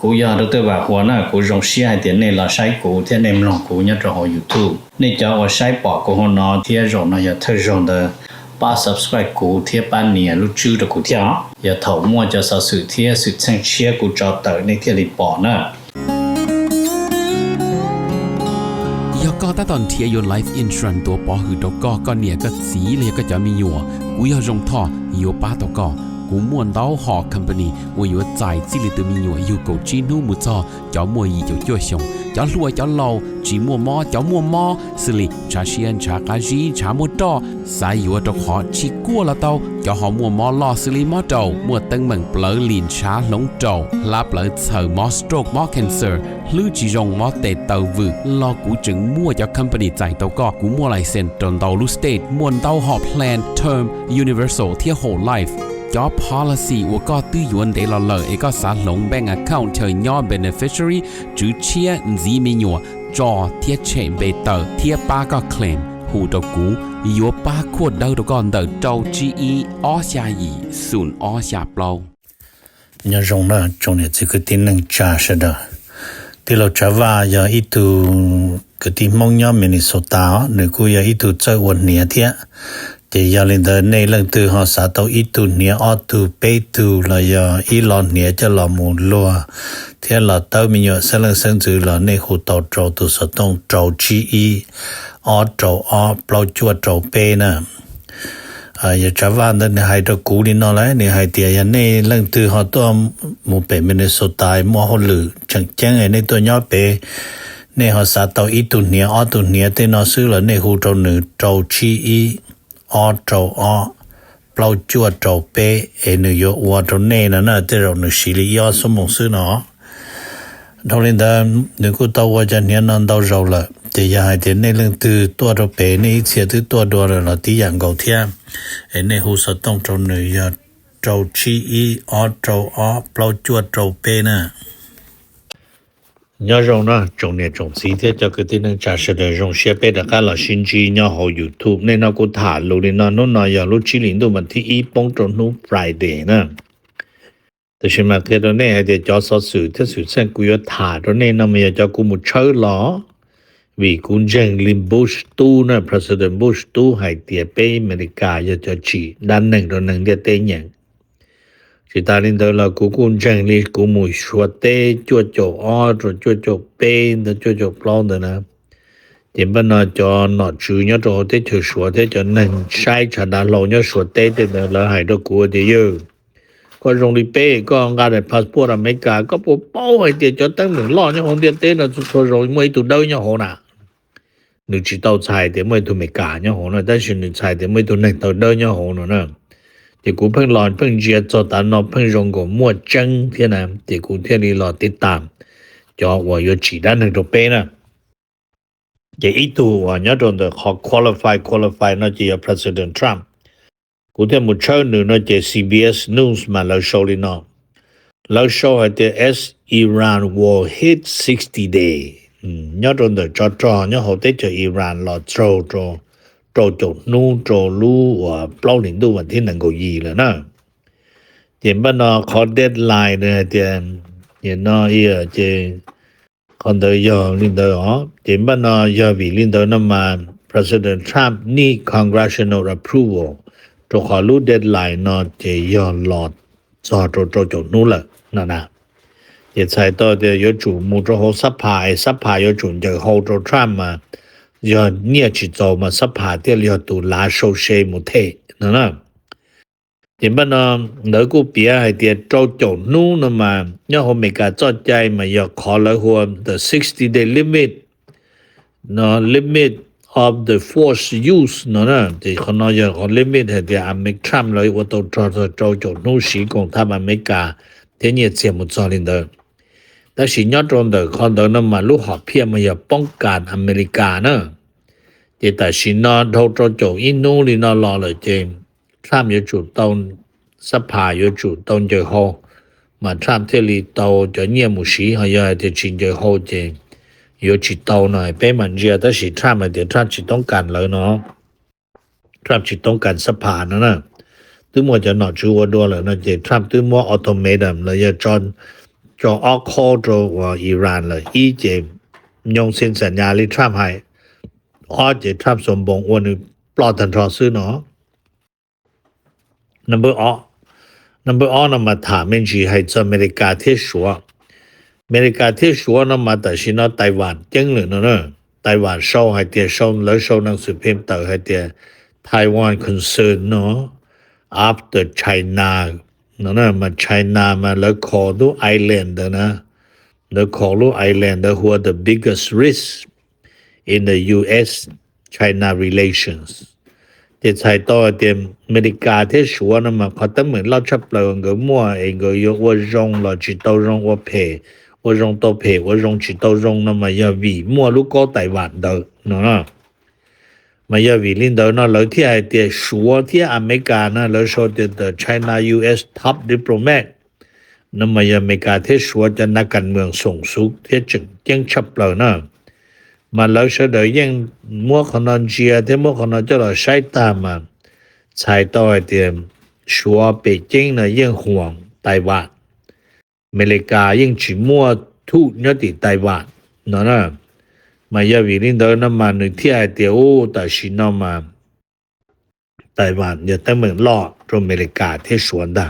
กูอยากรู้ตัวว่าหัวหน้ากูรงเสียเดี๋ยวนี้เราใช้กูที่ในลองกูเนี่ยจะหอ YouTube นี่จะว่าใช้ปอกกูหัวหน้าที่รงน่ะอย่าเธอรงเด้อป้า subscribe กูที่ป้าเนี่ยรู้ชื่อ的กูที่อย่าถอมั่วจะสสื่อที่สื่อแจ้งเชียกูจะเตอในที่รีปอนะก็ตอนเทียยน Life Insurance ตัวปอหือตก็เนี่ยก็สีเลยก็จะมีอยู่กูอยากรงท่ออยู่ป้าตก็กูม่วนเต้าหอ company 我有在这里的มีอยู่有够จีนูมุจอจะมัวอีจะจ่วยชงจะรวยจะเล่าจีมัวมอจะมัวมอสิลิชาเชียนชากาจีชามัวตอสายอยู่ตะขอชิกัวละเต้าจะหอมัวมอลอสิลิมอเต้ามัวตึงเหมือนเปลือลินชาหลงเต้าลาเปลือเสือมอสโตรกมอ cancer หรือจีรงมอเตเต้าวืรอกูจึงมัวจะ company ใจเต้าก็กูมัวไลเซนตนเต้าลูสเตทมวนเต้าหอ plan term universal ที่ whole lifeจอ policy ว่าก็ตื้อยวนได้ละเลยเอกสารลง bank account เธอย่อ beneficiary จื้อเชียจีมีหยัวจอเทียเชมเบเตอร์เทียป้าก็ claim หูตะกูยัวป้าขวดเดาตะก่อนเดาเจ้า GE อ้อชายีศูนย์อ้อชาเปล่าอย่ารงนะจงเนี่ยจะคือที่นึงจ่าเสดที่เราจะว่าอย่าอีตูคือที่มองย่อมินิโซตาหรือกูอย่าอีตูเจ้าวันเนียเทียจะยาลินเดในเรื่องตัวหอสาตัวอีตูเนียออตูเปตูละยาอีลอนเนียจะละมูลัวเทียละเต้ามีอยู่เสลังเซิงจือละในหูเต้าโจตัวสตงโจจีอีออโจออเปล่าจวดโจเปนะอย่าจะว่าในไฮตะกูนี่นอเลยในไฮเตียในเรื่องตัวหอตัวมูเปมินโซตายมัวหลือจังแจ้งในตัวย่อเปในหอสาตัวอีตูเนียออตูเนียเตนอซื้อละในหูโจหนึ่งโจจีอีออโจออเปล่าจวดโจเปนโยวัวโจเน่นะเตเราหนึ่งสิริยอสมองซื้อเนาะทอลินดาหนึ่งกูตัวว่าจะเนี่ยนั่นตัวเราละจะยาให้เดี๋ยวในเรื่องตัวโจเปในเสียตัวเราที่อย่างเก่าเทียในหูสต้องโจหนึ่งยาโจชีอีออโจออเปล่าจวดโจเปนะnhớ rồi nó trồng này trồng xí thế cho cái tin năng trả sự đời rong xe bé đã cả là xin chi nhớ họ YouTube nên nó cũng thả luôn nên nó nói giờ lúc chỉ linh đồ mình thì ý bông trồng nó Friday nèแต่ฉันมาเทตอนนี้ให้เดี๋ยวจอสื่อที่สื่อเส้นกูจะถ่ายตอนนี้นะมันจะกูมุดเชื้อหรอวิกุญแจลิมบูชตู้นะ President Bush ตู้ให้เตียไปอเมริกาจะจีด้านหนึ่งตอนหนึ่งเดียเตียอย่างสิตาลินเดอร์ละกูกุญแจลิกูมุยชัวเตจวดจออจวดจเป็นจวดปลอมนะเดี๋ยวมันจะนอจูเนี่ยจะเตจะชัวเตจะหนึ่งใช้ชนะเราเนี่ยชัวเตเดละให้ตัวกูเดียวก็รงลีเป้ก็งานพาสปอร์ตอเมริกาก็ปุ๊บเป้าให้เดี๋ยวจะตั้งหนึ่งล้อเนี่ยคนเดียวเต้นะชัวรงไม่ตัวเดียวเนี่ยหัวน่ะหนึ่งจิตเอาใช้เดี๋ยวไม่ตัวอเมริกาเนี่ยหัวน่ะแต่ฉันหนึ่งใช้เดี๋ยวไม่ตัวหนึ่งตัวเดียวเนี่ยหัวน่ะนะที่กูเพิ่งรอเพิ่งเจียจอดตันเพิ่งรงก็มั่วจังเท่านั้นที่กูเที่ยวนี้รอติดตามจอว่าอยู่จีด้านหนึ่งตัวเป้นะจะอีตัวว่าเนี่ยตรงเดอขอ qualify น่าจะ President Trump กูเที่ยวมุดเชิญหนึ่งน่าจะ CBS News มาแล้วโชว์เลยเนาะแล้วโชว์ให้เดี๋ยว as Iran war hit 60 day เนี่ยตรงเดอจอเนี่ยเขาได้เจออิหร่านรอโจนู่โจลู่ว่าเปล่าหลิงดูวันที่หนึ่งก็ยีแล้วนะเดี๋ยวมันขอเดดไลน์เนี่ยเดี๋ยวน้อยเจคนเดียวลินเดอร์เดี๋ยวมันยาวิลินเดอร์นั่นมา President Trump นี่ Congressional approval จะขอรู้เดดไลน์เนาะจะยอมหลอดโจนู่ละนั่นนะเดี๋ยวใช้ต่อเดี๋ยวจู่มูจะเขาซับพายจู่จะเขาโจทรัมป์มา要捏起走嘛，是怕的了都拉手些木头，那点办呢？那个别还得找找弄了嘛，然后每个做ใจ嘛要考虑和 the 60-day limit， 那 limit of the force use 那这可能要和 limit 还得按没差了，我都找弄时工他们没干，天也节目做领的。但是เนี่ยตรงเดอคอนเดอร์มาลูกหอบเพียมันอย่าป้องกันอเมริกานะแต่สินอโทโจอินูลีนอรอเลยเจมทรัมอยู่จุดตอนสภาอยู่จุดตอนเจอโฮมาทรัมเทลีโตจะเนี่ยมุสีหายจะชินเจอโฮเจมอยู่จิตโตหน่อยเป็นมันเจียแต่สิทรัมเดี๋ยวทรัมจิตต้องการเลยเนาะทรัมจิตต้องการสภานะตึงมัวจะหนอจูวดัวเลยนะเจทรัมตึงมัวออโตเมตัมเลยจอน就อคอโจว่าอิหร่านเลยอีเจยงเซ็นสัญญาลิทรัมป์ให้อเจทรัมป์สมบงวันนี้ปลอดทันทอซื้อเนาะ number 那么他们去还在美国贴说美国贴说那么但是呢台湾定了呢台湾收还得收了收那是偏到还得台湾 concern เนาะ after China 那么 China มาแล้วขอดู island นะแล้วขอดู island who are the biggest risk in the US China relations จะใช้ต่อเต็มอเมริกาที่ชัวร์นะมาเขาต้องเหมือนเราชับเลยก็มั่วเองก็ยกว่ารงเราจิตรงว่าเพว่ารงตัวเพว่ารงจิตรงนะมาอย่าวีมั่วลูกก็ไต้หวันเด้อเนาะมาอย่าวีลินเด้อเนาะแล้วที่ไอ้เดียชัวร์ที่อเมริกานะแล้วโชว์the China US top diplomat นะมาอย่าอเมริกาที่ชัวร์จะนักการเมืองส่งสุขที่จึงยังชับเลยนะมาแล้วเสดยังมัวขนอนเจียที่มัวขนอนจะเราใช้ตามมาใช้ต่อเดียชัวเปจิ้งนะยังห่วงไต้หวันอเมริกายังจีมัวทุกยติไต้หวันเนาะมาอย่าวิลินเดอร์นะมาหนึ่งที่ไอเดียโอ้แต่ชินมาไต้หวันอย่าแต่เหมือนล่อตรงอเมริกาที่สวนได้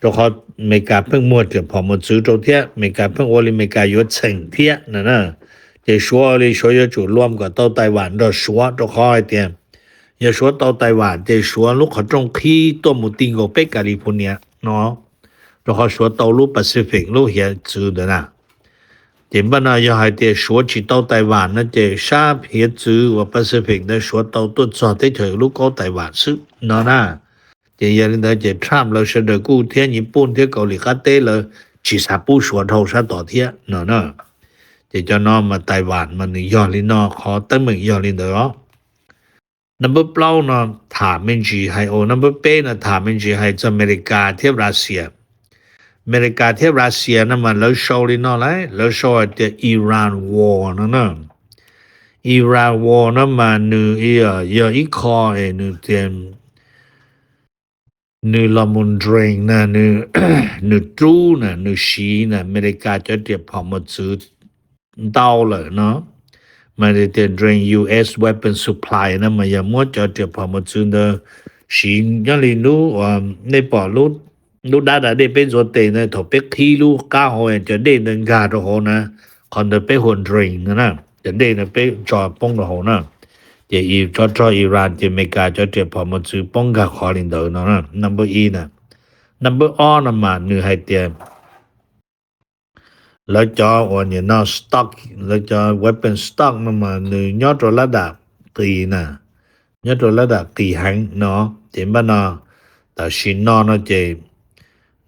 ตรงเขาอเมริกาเพิ่งมัวจะพอมาซื้อตรงเที่ยอเมริกาเพิ่งโอลิอเมริกาอยู่เฉิงเที่ยนะจะ说哩说要就ร่วมกับ到ไต้หวันเรา说就好一点要说到ไต้หวันจะ说ลูกเขาจงขี้ตัวมุติงก็ไปแคลิฟอร์เนียเนาะ就好说到路 Pacific 路也知的啦点不呢要还得说起到ไต้หวัน那จะ沙撇子和 Pacific 的说到多少的条路到ไต้หวัน是เนาะนะจะยังได้จะทำเราเสด็จกูเที่ยญี่ปุ่นเที่ยเกาหลีก็เตเลยchỉ啥不说头啥多天เนาะนะจะจะนอมาไต้หวันมันยอลินอขอตั้งมึงยอลินเด้อ number เปล่าเนาะถามมันจีให้โอ number เป้นะถามมันจีให้จะอเมริกาเทียบรัสเซียอเมริกาเทียบรัสเซียนะมันแล้วโชว์ลินอเลยแล้วโชว์เดียอิหร่านวอร์นะอิหร่านวอร์นะมันนึอีคอนึเตียนนึละมุนเดรงนะนึตรูนะนึชีนะอเมริกาจะเดียพอมาซื้อ到了เนาะมาได้เดิน US weapon supply นะมาอย่ามัวจะเดี๋ยวพอมาซื้อเด้อสิงยังลินูในปอลูดาได้เป็นส่วนเตนะถเป็กที่ลูกก้าหอยจะได้เดินกาตโหนะคอนเดไปหนดริงนะจะได้นะไปจอป้องตโหนะจะอีจออิหร่านจะอเมริกาจะเดี๋ยวพอมาซื้อป้องกาขอลินเด้อเนาะ number E นะ number R นะมานึให้เตียแล้วจอวันนี้นอสต็อกแล้วจอ weapon stock นั่นมาหนึ่งยอดระดับตีนะยอดระดับตีหังเนาะเจ็บบ้านเนาะแต่ชินนอเนาะเจ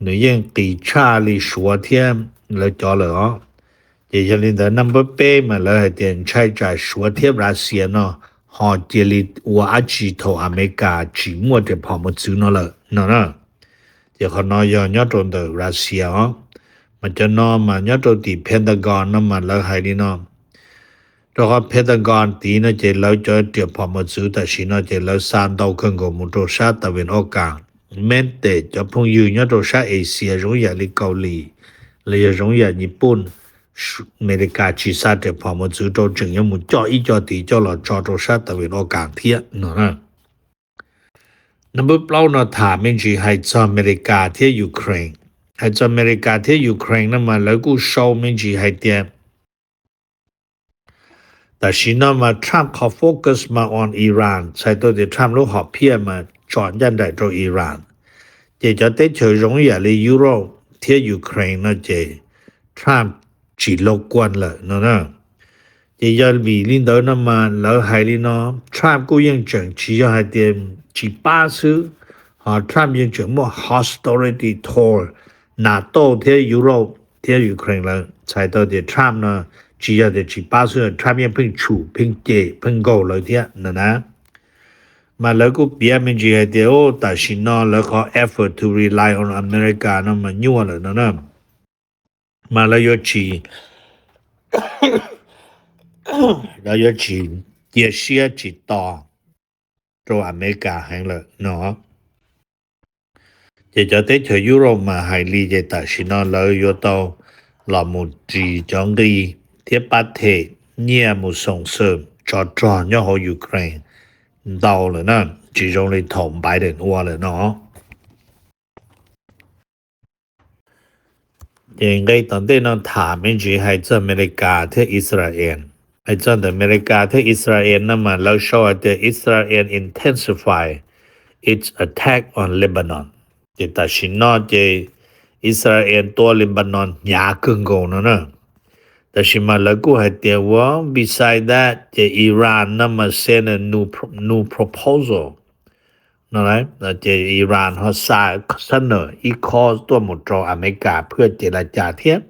หนึ่งยังตีชาลีชัวเทียมแล้วจอเลยอ๋อเจจะลินเดอร์ number เป้มาแล้วให้เตียนใช้จ่ายชัวเทียมรัสเซียเนาะหอเจลิวัวอาจีโทอเมริกาจีมัวจะพอมาซื้อเนาะเลยเนาะเดี๋ยวเขาน้อยยอดตรงเดอร์รัสเซียอ๋อมันจะนอมายอดตีเพนทากอนนั้นมาแล้วให้ดีนอแล้วก็เพนทากอนตีนะเจแล้วจะเดี๋ยวพอมาซื้อแต่ชินะเจแล้วซานดาวขึ้นกับมุโตชาตะวันออกกลางเมนเตจะพงอยู่ยอดชาเอเชียรงอย่างลิเกาหลีเลยรงอย่างญี่ปุ่นอเมริกาชีซาเดี๋ยวพอมาซื้อตัวจึงยังมุจ่ออีจ่อตีจ่อหลอดจ่อตัวชาตะวันออกกลางเทียเนาะนับเปล่าเนาะถามไม่จีให้จออเมริกาเที่ยูเครนให้จออเมริกาที่ยูเครนนั้นมาแล้วกูโชว์ไม่จีให้เดียแต่ชินมาทรัมป์เขาโฟกัสมาออนอิหร่านใช้ตัวเดียทรัมป์ลูกหอบเพี้ยมาจอดยันได้ตัวอิหร่านเจจะได้เฉยรงอย่างในยุโรปที่ยูเครนนะเจทรัมป์จีโลกวนเลยนะเจจะมีลินเดอร์นั้นมาแล้วให้ลินอทรัมป์กูยังจังจีจะให้เดียจีป้าซื้อหาทรัมป์ยังจังมั่ว hostility tourนาโต้ที่ยุโรปที่ยูเครนแล้วใช้ตัวเดียทรัมป์นะจีจะเดียจีป้าซื้อทรัมป์ยังเพิ่งชูเพิ่งเจเพิ่งโกเลยที่นะมาแล้วก็เปียมันจีให้เดียวแต่ชินอแล้วก็ effort to rely on America นั่นมันยั่วเลยนะมาแล้วยจีแล้วยจีเยเชียจีต่อตัวอเมริกาแห่งเลยเนาะจะได้เฉยยุโรปมาให้ลีเจแต่ชินอแล้วยต่อ老母鸡将的铁八铁业务送上着着要好 Ukraine 到了呢其中的同拜登话了เนาะ应该当地呢他们就还在อเมริกาที่อิสราเอลไอ้จังแต่อเมริกาที่อิสราเอลนั้นมาแล้วshow that Israel intensify its attack on Lebanon ที่ตัดสินนอที่อิสราเอลตัวเลบานอนยาเกินกงนะแต่ชิมาแล้วก็ให้เดียวว่า beside that ที่อิหร่านนั้นมา send a new proposal นั่นแหละที่อิหร่านเขาเสนออีกข้อตัวหมดจออเมริกาเพื่อเจรจาเทียบ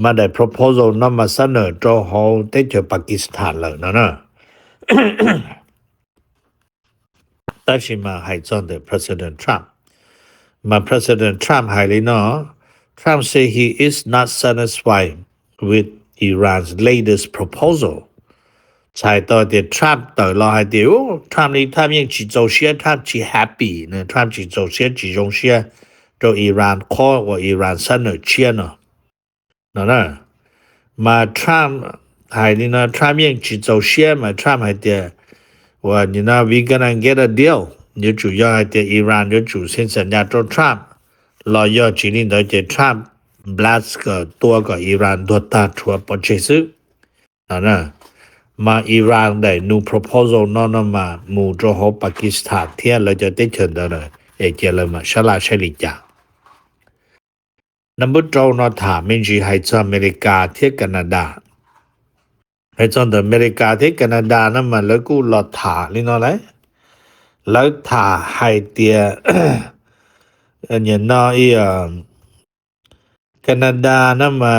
มาได้ proposal นั้นมาเสนอจอเขาได้เจอปากีสถานเลยนะแต่ชิมาให้จนเด President Trump President Trump ให้เลยเนาะ Trump say he is not satisfied with Iran's latest proposal ใช่ต่อเดี๋ยว Trump ต่อรอให้เดี๋ยว Trump นี่ถ้ายังจีโจเชีย Trump จี happy นะ Trump จีโจเชียจีจงเชียโดยอิหร่านข้อว่าอิหร่านเสนอเชียเนาะนะมา Trump ให้นี่นะ Trump ยังจีโจเชียมา Trump ให้เดี๋ยวว่านี่นะ we gonna get a deal有主要係啲 Iran 有主先สัญญา做 Trump รอยอจีนโดยเจ Trump blast 個多個 Iran 多大ทั่วประเทศนะมา Iran ได้ new proposal นั่นมาหมู่โจโฮปากีสถานเที่ยเราจะได้เชิญได้เลยเจเลยมาชลาเชลิจานับโจนถามมิจีให้จากอเมริกาเที่ยแคนาดาให้จากอเมริกาเที่ยแคนาดานั่นมาแล้วก็รอถานี่นั่นแหละแล้วถ้าให้เตียเนี่ยน้อยแคนาดานั่นมา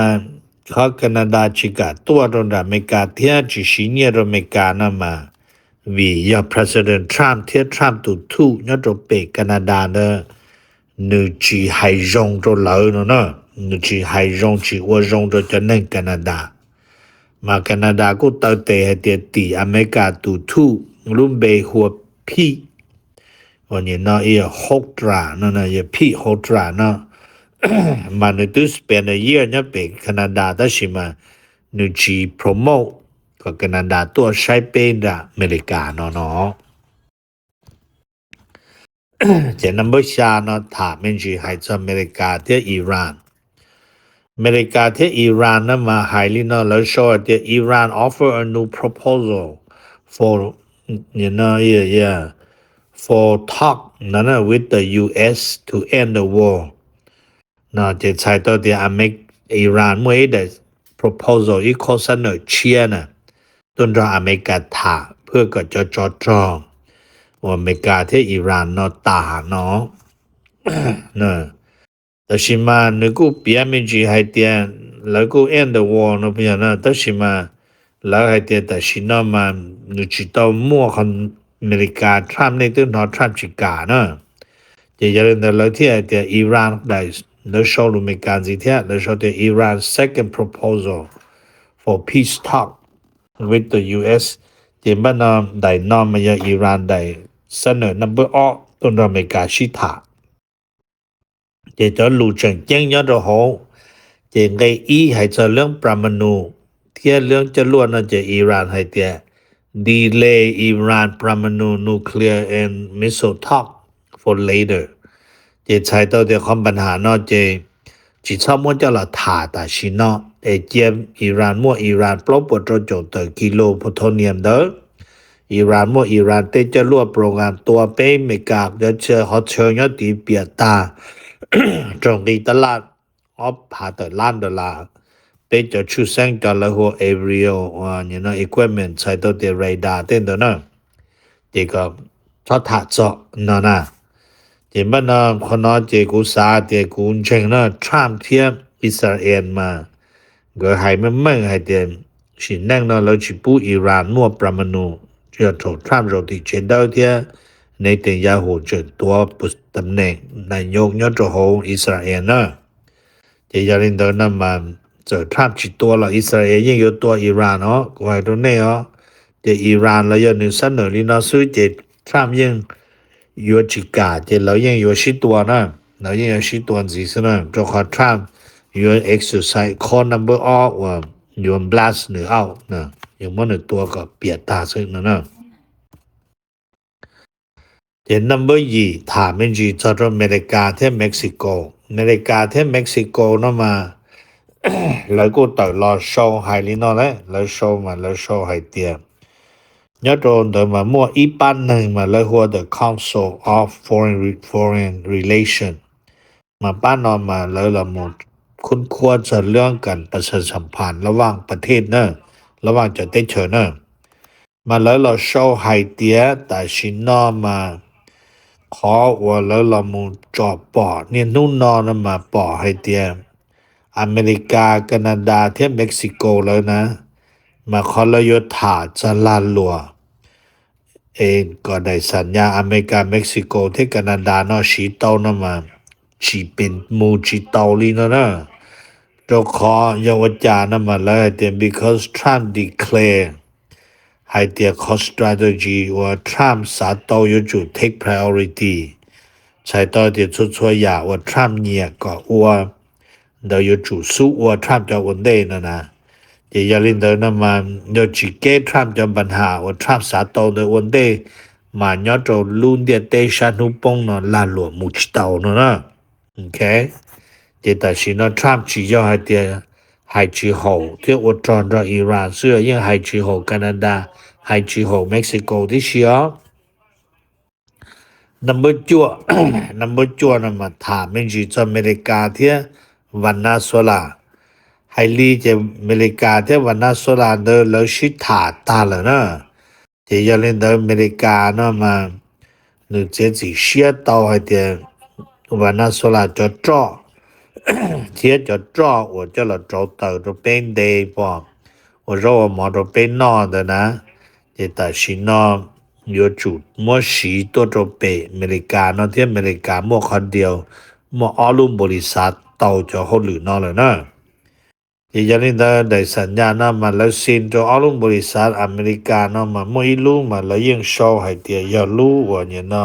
เขาแคนาดาชิกาตัวตรงอเมริกาเทียจิชิเนียอเมริกานั่นมาวิยา President Trump เทีย Trump ตุยอดเปแคนาดาเนนึจีให้ยงตัวเหล่านะนึจีให้ยงจีว่าจงตัวจะนั่งแคนาดามาแคนาดาก็ตั้งแต่ให้เตียตีอเมริกาตุรุ่มเบหัวพี่วันนี้นะหกตรานะพี่หกตรานะมันนึกเป็นเยี่ยเนี่ยเป็นแคนาดาแต่ชิมานึกจีโปรโมทก็แคนาดาตัวใช้เป็นอเมริกาเนาะจะนับว่าชาเนาะถามมันจีให้จากอเมริกาที่อิหร่านอเมริกาที่อิหร่านนั้นมาให้ลินะแล้วโชว์ที่อิหร่าน offer a new proposal for for talk with the US to end the war นะจะใช้ตัวที่อิหร่านเมื่อได้ proposal อีกข้อเสนอเชียนะต้นรออเมริกาถาเพื่อก็จะจอดว่าอเมริกาที่อิหร่านเนาะตาเนาะนะแต่ชิมานึกเปียมิจีให้เตียแล้วก็ end the war เนาะเพียงนะแต่ชิมาแล้วให้เตียแต่ชินามานึกจิตเอามั่วคนอเมริกาทรัมป์ในต้นหอทรัมป์ชิกาเนาะจะยังเดินแล้วที่ไอ้เตียอิหร่านได้แล้วโชว์อเมริกาสิเทียแล้วโชว์เตียอิหร่าน second proposal for peace talk with the US ที่บ้านนอมได้นอมมาจากอิหร่านได้เสนอ number ต้นอเมริกาชิตาจะรู้จังเจ้งยอดโหจะไงให้จะเรื่องปรมาณูเที่ยเรื่องจะล้วนนั่นจะอิหร่านให้เตียdelay Iran Pramanu nuclear and missile talk for later จะใช้ตัวเดียวความปัญหาเนาะจะจิตชอบมั่วจะละถาแต่ชิเนาะเจียมอิหร่านมั่วอิหร่านปลอบปวดโจทย์กิโลพลูโทเนียมเด้ออิหร่านมั่วอิหร่านเตจะรวบโรงงานตัวเป้ไม่กากเดี๋ยวเชื่อเขาเชิญยอดตีเปียตา ตรงนี้ตลาดพาแต่ล้านดอลลาร์เป็นจะชุดแสงกันแล้วหัว aerial equipment ใช้ตัวเดียเรดาร์เต้นตัวนั้นเด็กก็ชอบถัดเจาะนั่นนะเดี๋ยวมันคนน้อยเด็กกูสาเด็กกูเชิงนะทรัมป์เทียมอิสราเอลมาก็ให้มันให้เดี๋ยวสินั่งนะแล้วจิปูอิหร่านมั่วปรมาณูจะถูกทรัมป์โรตีเชนดาวเทียในเตียงยาหูจนตัวปุตตำแหน่งนายกยอดโจโฮอิสราเอลนะจะยาลินเดินนั่นมาจะทรัมป์จิตัวละอิสราเอลยังอยู่ตัวอิหร่านเนาะก็ให้ตัวนี้เนาะจะอิหร่านแล้วยังนึกเสนอลินาซื้อจะทรัมป์ยังอยู่จิกาจะแล้วยังอยู่ชิตัวนะแล้วยังอยู่ชิตัวจีสนะจะขอทรัมป์ your exercise call number all ว่า your blast หรือเอานะอย่างมันตัวก็เปียตาซึ่งนะnumber 2ถามเป็นจีจากอเมริกาที่เม็กซิโกอเมริกาที่เม็กซิโกนะมา แล้วก็ต่อรอโชว์ไฮลินอแล้วแล้วโชว์มาแล้วโชว์ไฮเตียnhớ rồi đợi mà mua ý ban này mà lấy hoa the Council of Foreign Relations มาบ้านนอนมาเลยละหมดคุณควรจะเรื่องกันประชาสัมพันธ์ระหว่างประเทศเนอะระหว่างจะได้เชิญเนอะมาเลยเราโชว์ไฮเตียแต่ชินนอมาขอว่าเลยละหมดจอบปอเนี่ยนู่นนอนมาปอไฮเตียอเมริกาแคนาดาที่เม็กซิโกเลยนะมาขอเลยยถาจะลานลัวเองก็ได้สัญญาอเมริกาเม็กซิโกที่แคนาดาเนาะชีเต้านะมาชีเป็นมูชีเต้าลีนะเจ้าขอเยาวจานะมาเลยแต่ because Trump declare ให้เตีย cost strategy ว่า Trump สาเต้าอยู่จุ take priority ใช้ต่อเตียช่วยๆอย่าว่า Trump เนี่ยก็ว่าเดี๋ยวอยู่จุสู้ว่า Trump จะวันได้นะอย่าลินเดอร์นะมันเดี๋ยวจีเกทรัมป์จะปัญหาว่าทรัมป์สาโตเดวันเดมาเนาะจะลุนเดียเตชันหุปงเนาะลาหลวมุชเตาเนาะโอเคเดี๋ยวแต่สิเนาะทรัมป์จีจะให้เดียให้จีโฮที่อุตรนอิหร่านเสื้อยังให้จีโฮแคนาดาให้จีโฮเม็กซิโกที่เชียวnumber จั่วนะมาถามเป็นจีอเมริกาที่วันนาโซลาไฮลีจะอเมริกาที่วันนาโซลาเดอแล้วชิถาตาแล้วนะจะยาเล่นเดออเมริกาเนาะมาหรือเจสิเชียเตาให้เดียวันนาโซลาจะจ่อเทียจะจ่อว่าจะละจ่อเตอจะเป็นเดย์ปอว่าเราหมอจะเป็นนอเดนะจะแต่ชินออยู่จุดมัวสีตัวจะเป็นอเมริกาเนาะที่อเมริกามัวคนเดียวมัวออลุ่มบริษัทเตาจะหรือนอเลยนะอย่าลินได้สัญญาณมาแล้วสินจะอารมณ์บริษัทอเมริกานะมาไม่รู้มาแล้วยังโชว์ให้เดียอย่ารู้ว่าเนี่ยนะ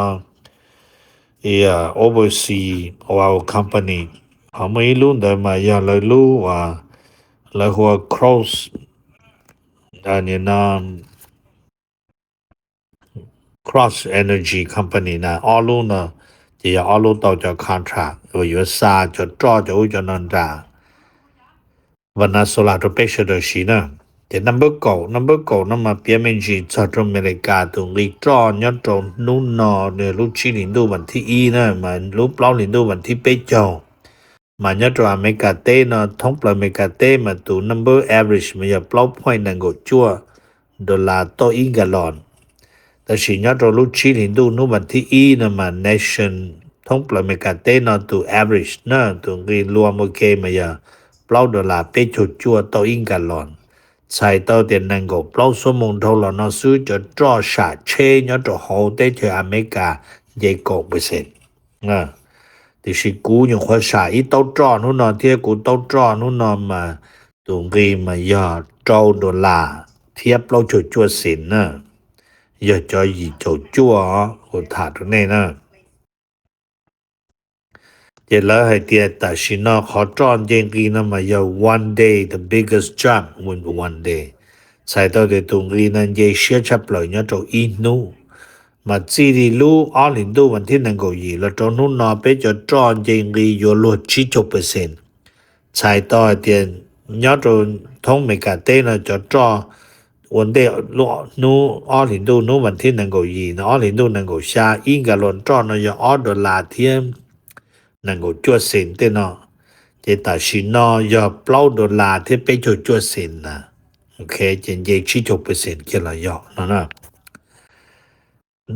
oversee our company เขาไม่รู้แต่มาอย่าเลยรู้ว่าแล้วหัว cross เนี่ยนะ cross energy company นะออรู้นะจะอย่าออรู้ต่อจาก contract ว่าอยู่ซาจะจ่อจะอุ้ยจะนันดาวันนั้นโซลาร์เปเชอร์ชีนะแต่ number 9นั่นมาเปียมินจีจากอเมริกาตรงลีจอนยอดตรงนู่นนอเนี่ยลูกชีลินดูวันที่อีนะมันลูกเปล่าลินดูวันที่เปจองมันยอดตรงอเมริกาเต้นะท้องปลาอเมริกาเต้มาตัว number average มันจะเปล่าพอยนังก็จั่วดอลลาร์ต่ออีกกะลอนแต่สิยอดตรงลูกชีลินดูนู่นวันที่อีนะมัน nation ท้องปลาอเมริกาเต้นะตัว average นะตัวกีรวมโอเคมันจะเปล่าดอลลาร์เปจุดจั่วต่ออีกกะลอนใช้ต่อเตียนนังก็เปล่าสมมุติเราเนาะซื้อจะจ่อชาเชยอดโหได้ที่อเมริกา2%ที่สิกูยังควาชาอีต้จ่อนู่นเนาะที่กูต้จ่อนู่นเนาะมาตรงกีมายอดจ่อดอลลาร์เทียบเราจุดจั่วสินนะอย่าจ่ออีจุดจั่วกูถาตรงนี้นะเจแล้วให้เตียแต่ชินอขอจอนเจงกีนะมาอย่า one day the biggest jump when one day ใส่ตัวเดตรงกีนั้นเยเชียชับเลยเนี่ยจะอีนูมาจีดีลูออลินดูวันที่นั่งก็ยีแล้วตรงนู้นนอไปจะจอนเจงกีอยู่ลด70%ใส่ตัวเตียเนี่ยจะท้องเมกาเต้นะจะจอวันเดียวนูออลินดูนูวันที่นั่งก็ยีนะออลินดูนั่งก็ชาอิงกับลนจอนนะอย่าออดอลลาร์เทียมนังก็จั่วสินเตเนาะเจตาชินอย่าเปล่าดอลลาร์ที่ไปจั่วสินนะโอเคเจนเย76%คิดละยอนะ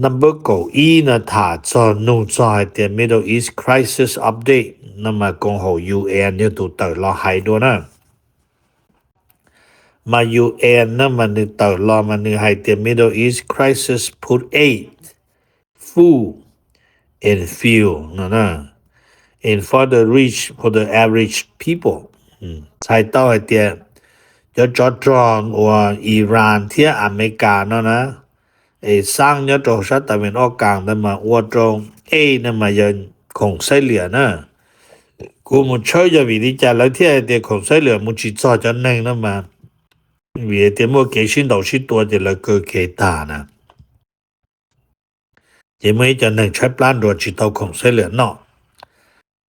number 9อีนะถาจอนูจอให้เตีย Middle East Crisis Update นะมากงโห UN เนี่ยตัวเตอรอให้ด้วยนะมา UN นะมันเตอรอมันให้เตีย Middle East Crisis put aid food and fuel นะand for the rich for the average people ใช้ต่อให้เตียจะจอดจองว่าอิหร่านที่อเมริกาเนาะนะสร้างเนี่ยตรงชาติตะวันออกกลางนั่นมาว่าตรงนั่นมายังคงใช้เหลือนะ กูมุเชยจะวิธีจาแล้วที่เด็กของใช้เหลือมุจิจอจะนั่งนะมาวิเดโมเกชินดอกชิตัวเดละเกเกตานะเจไม่จะนั่งใช้ปลานรวจิตเอาของใช้เหลือเนาะ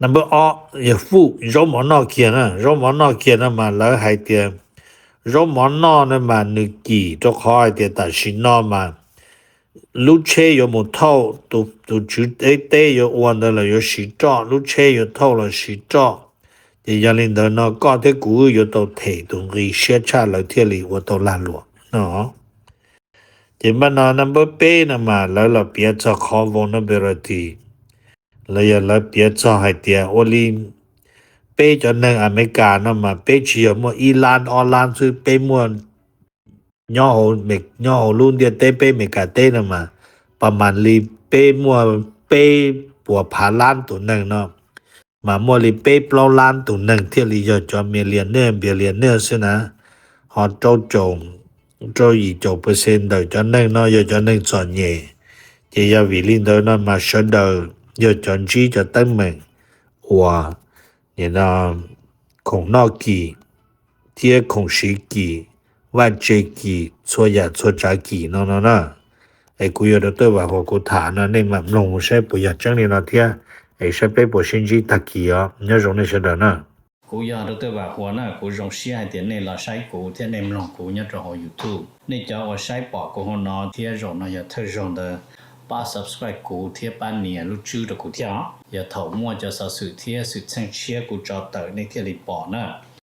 number 2也富肉毛脑见啊肉毛脑见那么来还点肉毛脑那么你记都好一点但是那么路车有木头都就得有弯的了有洗澡路车有头了洗澡也要领导那搞的股有到提动给写下来贴里我都烂了喏这么那 number 8那么来了别做 vulnerability了要来别做还点我哩背着那อเมริกา那么背起有么伊朗ออลานคือ背么ย่อโหเมกย่อโหรุ่นเดียเต้เป้เมกาเต้นะมาประมาณลีเป้มัวเป้ปัวผาล้านตัวนึงเนาะมามัวลีเป้เปล่าล้านตัวนึงที่ลียอจอเมเลียนเนอร์เบียเลียนเนอร์ซินะฮอโจโจโจอีโจเปอร์เซ็นต์เดจอนึงเนาะยอจอนึงจอนเยเจียวิลินเดเนาะมาชดเดยอจอนจีจะตั้งเมงว่าเนี่ยเนาะคงนอกกี่เที่ยคงชีกี่ว่าเจกีชัวยาชัวจากีเนาะไอ้กูยอดตัวว่ากูถานะนี่มันลงใช้ปุยจังนี่เนาะเที่ยไอ้ใช้ไปบ่ชินจีตะกี้อ่ะเนี่ยจงนี่เสดนะกูยอดตัวว่าหัวน่ะกูจงเสียเดี๋ยวนี้เราใช้กูเที่ยในมลงกูเนี่ยจงเอา YouTube นี่จะว่าใช้ปอกกูหัวเนาะเที่ยจงเนาะอย่าเธอจง的ป้า subscribe กูเที่ยป้าเนี่ยรู้ชื่อ的กูเที่ยอย่าเฒ่ามั่วจะสะสุเที่ยสุดเชิงเชียกูจอเตอในเที่ยรีปอนะ